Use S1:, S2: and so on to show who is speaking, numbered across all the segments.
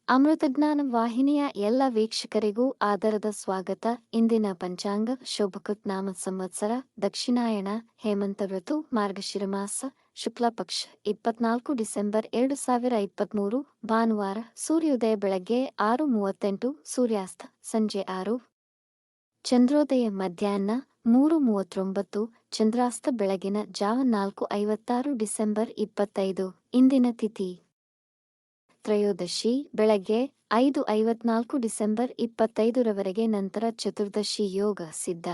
S1: ಅಮೃತಜ್ಞಾನ ವಾಹಿನಿಯ ಎಲ್ಲ ವೀಕ್ಷಕರಿಗೂ ಆದರದ ಸ್ವಾಗತ. ಇಂದಿನ ಪಂಚಾಂಗ ಶೋಭಕೃತ್ ನಾಮ ಸಂವತ್ಸರ ದಕ್ಷಿಣಾಯಣ ಹೇಮಂತ ಋತು ಮಾರ್ಗಶಿರ ಮಾಸ ಶುಕ್ಲ ಪಕ್ಷ 24 ಡಿಸೆಂಬರ್ 2023 ಭಾನುವಾರ. ಸೂರ್ಯೋದಯ ಬೆಳಗ್ಗೆ 6:38, ಸೂರ್ಯಾಸ್ತ ಸಂಜೆ 6. ಚಂದ್ರೋದಯ ಮಧ್ಯಾಹ್ನ 3:39, ಚಂದ್ರಾಸ್ತ ಬೆಳಗಿನ ಜಾವ 4:56 ಡಿಸೆಂಬರ್ 25. ಇಂದಿನ ತಿಥಿ ತ್ರಯೋದಶಿ ಬೆಳಗ್ಗೆ 5:54 ಡಿಸೆಂಬರ್ 25ರವರೆಗೆ, ನಂತರ ಚತುರ್ದಶಿ ಯೋಗ ಸಿದ್ಧ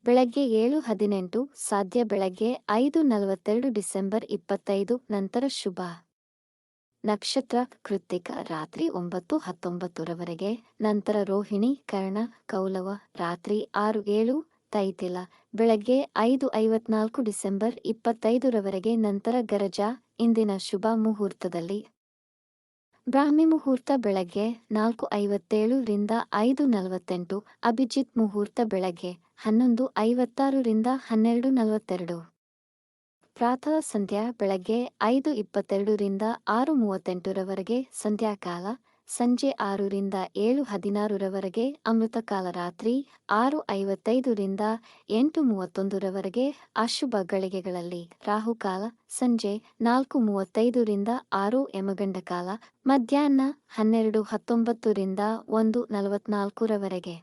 S1: ಬೆಳಗ್ಗೆ 7:18 ಸಾಧ್ಯ ಬೆಳಗ್ಗೆ 5:42 ಡಿಸೆಂಬರ್ 25 ನಂತರ ಶುಭ ನಕ್ಷತ್ರ ಕೃತ್ತಿಕ ರಾತ್ರಿ 9:19ರವರೆಗೆ, ನಂತರ ರೋಹಿಣಿ ಕರ್ಣ ಕೌಲವ ರಾತ್ರಿ 6:07 ತೈತಿಲ ಬೆಳಗ್ಗೆ 5:54 ಡಿಸೆಂಬರ್ 25ರವರೆಗೆ, ನಂತರ ಗರಜ. ಇಂದಿನ ಶುಭ ಮುಹೂರ್ತದಲ್ಲಿ ಬ್ರಾಹ್ಮಿ ಮುಹೂರ್ತ ಬೆಳಗ್ಗೆ 4:57 ರಿಂದ 5:48, ಅಭಿಜಿತ್ ಮುಹೂರ್ತ ಬೆಳಗ್ಗೆ 11:56 ರಿಂದ 12:42, ಪ್ರಾತಃ ಸಂಧ್ಯಾ ಬೆಳಗ್ಗೆ 5:22 ರಿಂದ 6:38ರವರೆಗೆ ಸಂಧ್ಯಾಕಾಲ, ಸಂಜೆ 6 ರಿಂದ 7:16ರವರೆಗೆ ಅಮೃತಕಾಲ, ರಾತ್ರಿ 6:55 ರಿಂದ 8:31ರವರೆಗೆ ಅಶುಭ ಗಳಿಗೆಗಳಲ್ಲಿ ರಾಹುಕಾಲ, ಸಂಜೆ 4:35 ರಿಂದ 6 ಯಮಗಂಡಕಾಲ, ಮಧ್ಯಾಹ್ನ 12:19 ರಿಂದ 1:44ರವರೆಗೆ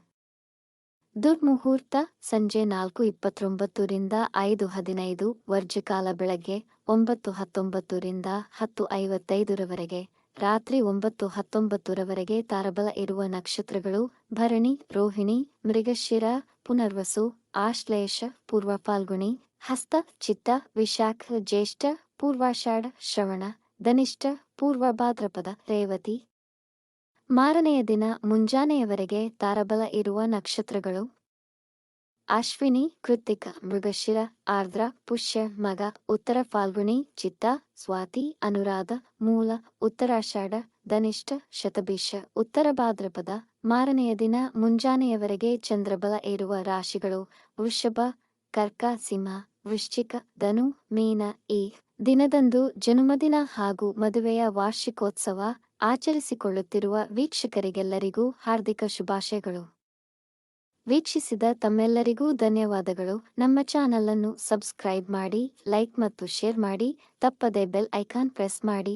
S1: ದುರ್ಮುಹೂರ್ತ, ಸಂಜೆ 4:29 ರಿಂದ 5:15, ವರ್ಜಕಾಲ ಬೆಳಗ್ಗೆ 9:19 ರಿಂದ 10:55ರವರೆಗೆ, ರಾತ್ರಿ 9:19ರವರೆಗೆ. ತಾರಬಲ ಇರುವ ನಕ್ಷತ್ರಗಳು ಭರಣಿ, ರೋಹಿಣಿ, ಮೃಗಶಿರ, ಪುನರ್ವಸು, ಆಶ್ಲೇಷ, ಪೂರ್ವ ಫಾಲ್ಗುಣಿ, ಹಸ್ತ, ಚಿತ್ತ, ವಿಶಾಖ, ಜ್ಯೇಷ್ಠ, ಪೂರ್ವಾಷಾಢ, ಶ್ರವಣ, ಧನಿಷ್ಠ, ಪೂರ್ವ ಭಾದ್ರಪದ, ರೇವತಿ. ಮಾರನೆಯ ದಿನ ಮುಂಜಾನೆಯವರೆಗೆ ತಾರಬಲ ಇರುವ ನಕ್ಷತ್ರಗಳು ಅಶ್ವಿನಿ, ಕೃತ್ತಿಕ, ಮೃಗಶಿರ, ಆರ್ದ್ರ, ಪುಷ್ಯ, ಮಗ, ಉತ್ತರ ಫಾಲ್ಗುಣಿ, ಚಿತ್ತ, ಸ್ವಾತಿ, ಅನುರಾಧ, ಮೂಲ, ಉತ್ತರಾಷಾಢ, ಧನಿಷ್ಠ, ಶತಭಿಷ, ಉತ್ತರ ಭಾದ್ರಪದ. ಮಾರನೆಯ ದಿನ ಮುಂಜಾನೆಯವರೆಗೆ ಚಂದ್ರಬಲ ಇರುವ ರಾಶಿಗಳು ವೃಷಭ, ಕರ್ಕ, ಸಿಂಹ, ವೃಶ್ಚಿಕ, ಧನು, ಮೀನ. ಈ ದಿನದಂದು ಜನ್ಮದಿನ ಹಾಗೂ ಮದುವೆಯ ವಾರ್ಷಿಕೋತ್ಸವ ಆಚರಿಸಿಕೊಳ್ಳುತ್ತಿರುವ ವೀಕ್ಷಕರಿಗೆಲ್ಲರಿಗೂ ಹಾರ್ದಿಕ ಶುಭಾಶಯಗಳು. ವೀಕ್ಷಿಸಿದ ತಮ್ಮೆಲ್ಲರಿಗೂ ಧನ್ಯವಾದಗಳು. ನಮ್ಮ ಚಾನಲ್ ಅನ್ನು ಸಬ್ಸ್ಕ್ರೈಬ್ ಮಾಡಿ, ಲೈಕ್ ಮತ್ತು ಶೇರ್ ಮಾಡಿ, ತಪ್ಪದೆ ಬೆಲ್ ಐಕಾನ್ ಪ್ರೆಸ್ ಮಾಡಿ.